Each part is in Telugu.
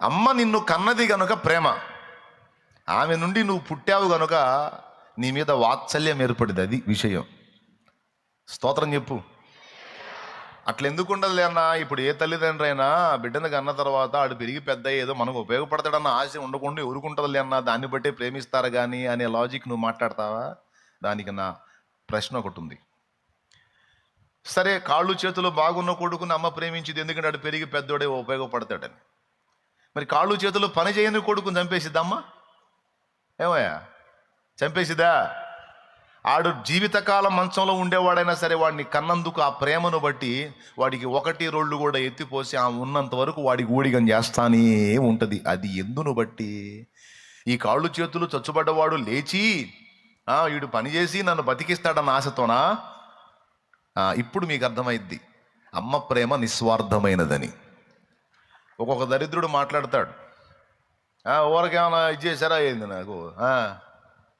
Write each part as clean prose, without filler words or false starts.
అమ్మ నిన్ను కన్నది గనుక ప్రేమ, ఆమె నుండి నువ్వు పుట్టావు గనుక నీ మీద వాత్సల్యం ఏర్పడింది. అది విషయం. స్తోత్రం చెప్పు. అట్లా ఎందుకు ఉండదులే అన్న. ఇప్పుడు ఏ తల్లిదండ్రి అయినా బిడ్డను కన్న తర్వాత ఆడు పెరిగి పెద్ద ఏదో మనకు ఉపయోగపడతాడన్న ఆశ ఉండకుండా ఊరుకుంటుందిలే అన్న, దాన్ని బట్టే ప్రేమిస్తారు కానీ అనే లాజిక్ నువ్వు మాట్లాడతావా? దానికి నా ప్రశ్న ఒకటి ఉంది. సరే, కాళ్ళు చేతులు బాగున్న కొడుకుని అమ్మ ప్రేమించింది ఎందుకంటే ఆడు పెరిగి పెద్దోడే ఉపయోగపడతాడని. మరి కాళ్ళు చేతులు పని చేయని కొడుకుని చంపేసిద్దమ్మా? ఏమయ్యా, చంపేసిదా? ఆడు జీవితకాలం మంచంలో ఉండేవాడైనా సరే వాడిని కన్నందుకు ఆ ప్రేమను బట్టి వాడికి 1-2 కూడా ఎత్తిపోసి ఆ ఉన్నంత వరకు వాడికి ఊడిగం చేస్తానే ఉంటుంది. అది ఎందును బట్టి? ఈ కాళ్ళు చేతులు చచ్చుబడ్డవాడు లేచి వీడు పనిచేసి నన్ను బతికిస్తాడన్న ఆశతోనా? ఇప్పుడు మీకు అర్థమైద్ది అమ్మ ప్రేమ నిస్వార్థమైనదని. ఒక్కొక్క దరిద్రుడు మాట్లాడతాడు, ఊరకేమైనా ఇది చేశారా ఏంది నాకు,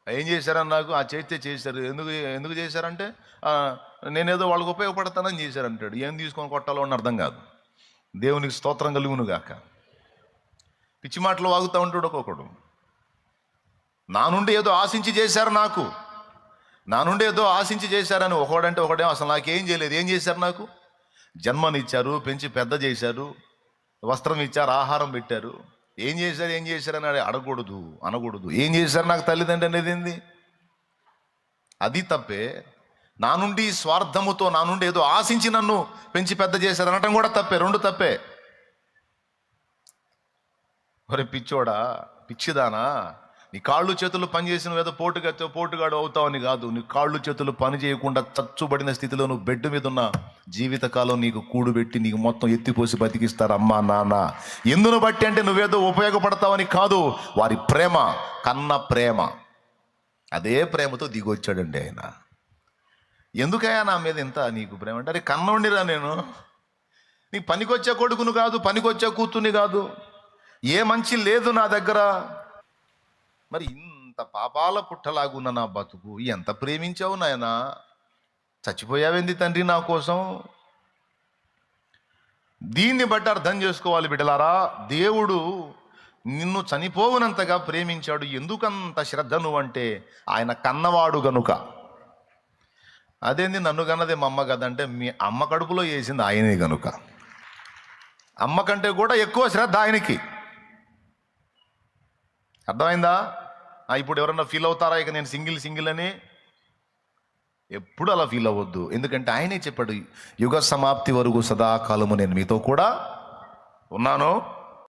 ఏం చేశారని నాకు, చేస్తే చేశారు, ఎందుకు చేశారంటే నేనేదో వాళ్ళకి ఉపయోగపడతానని చేశారంటాడు. ఏం తీసుకొని కొట్టాలో అని అర్థం కాదు. దేవునికి స్తోత్రం కలుగును గాక. పిచ్చి మాటలు వాగుతూ ఉంటాడు ఒక్కొక్కడు. నా నుండి ఏదో ఆశించి చేశారు, నా నుండి ఏదో ఆశించి చేశారని ఒకడంటే ఒకడే. అసలు నాకేం చేయలేదు. ఏం చేశారు? నాకు జన్మనిచ్చారు, పెంచి పెద్ద చేశారు, వస్త్రం ఇచ్చారు, ఆహారం పెట్టారు. ఏం చేశారని అడగకూడదు, అనకూడదు. ఏం చేశారు నాకు తల్లిదండ్రి అనేది ఏంది? అది తప్పే. నా నుండి స్వార్థముతో, నా నుండి ఏదో ఆశించి నన్ను పెంచి పెద్ద చేశారు అనటం కూడా తప్పే. 2 తప్పే. ఒరే పిచ్చోడా, పిచ్చిదానా, నీ కాళ్ళు చేతులు పని చేసి నువ్వు ఏదో పోటుగాడు అవుతావని కాదు. నీ కాళ్ళు చేతులు పని చేయకుండా చచ్చుబడిన స్థితిలో నువ్వు బెడ్ మీద ఉన్న జీవితకాలం నీకు కూడుబెట్టి నీకు మొత్తం ఎత్తిపోసి బతికిస్తారు అమ్మా నాన్న. ఎందును బట్టి అంటే నువ్వేదో ఉపయోగపడతావని కాదు, వారి ప్రేమ, కన్న ప్రేమ. అదే ప్రేమతో దిగొచ్చాడండి ఆయన. ఎందుకయ్యా నా మీద ఇంత నీకు ప్రేమ అంటే, అరే కన్నోండిరా నేను, నీకు పనికొచ్చే కొడుకును కాదు, పనికొచ్చే కూతుర్ని కాదు, ఏ మంచి లేదు నా దగ్గర. మరి ఇంత పాపాల పుట్టలాగున్న నా బతుకు ఎంత ప్రేమించావు నాయనా, చచ్చిపోయావేంది తండ్రి నా కోసం. దీన్ని బట్టి అర్థం చేసుకోవాలి బిడ్డలారా, దేవుడు నిన్ను చనిపోవునంతగా ప్రేమించాడు. ఎందుకంత శ్రద్ధ నువ్వంటే ఆయన కన్నవాడు గనుక. అదేంది నన్ను కన్నదే మా అమ్మ కదంటే, మీ అమ్మ కడుపులో వేసింది ఆయనే గనుక. అమ్మ కంటే కూడా ఎక్కువ శ్రద్ధ ఆయనకి. అర్థమైందా? ఇప్పుడు ఎవరన్నా ఫీల్ అవుతారా ఇక నేను సింగిల్ అని? ఎప్పుడు అలా ఫీల్ అవ్వద్దు. ఎందుకంటే ఆయనే చెప్పాడు, యుగ సమాప్తి వరకు సదాకాలము నేను మీతో కూడా ఉన్నాను.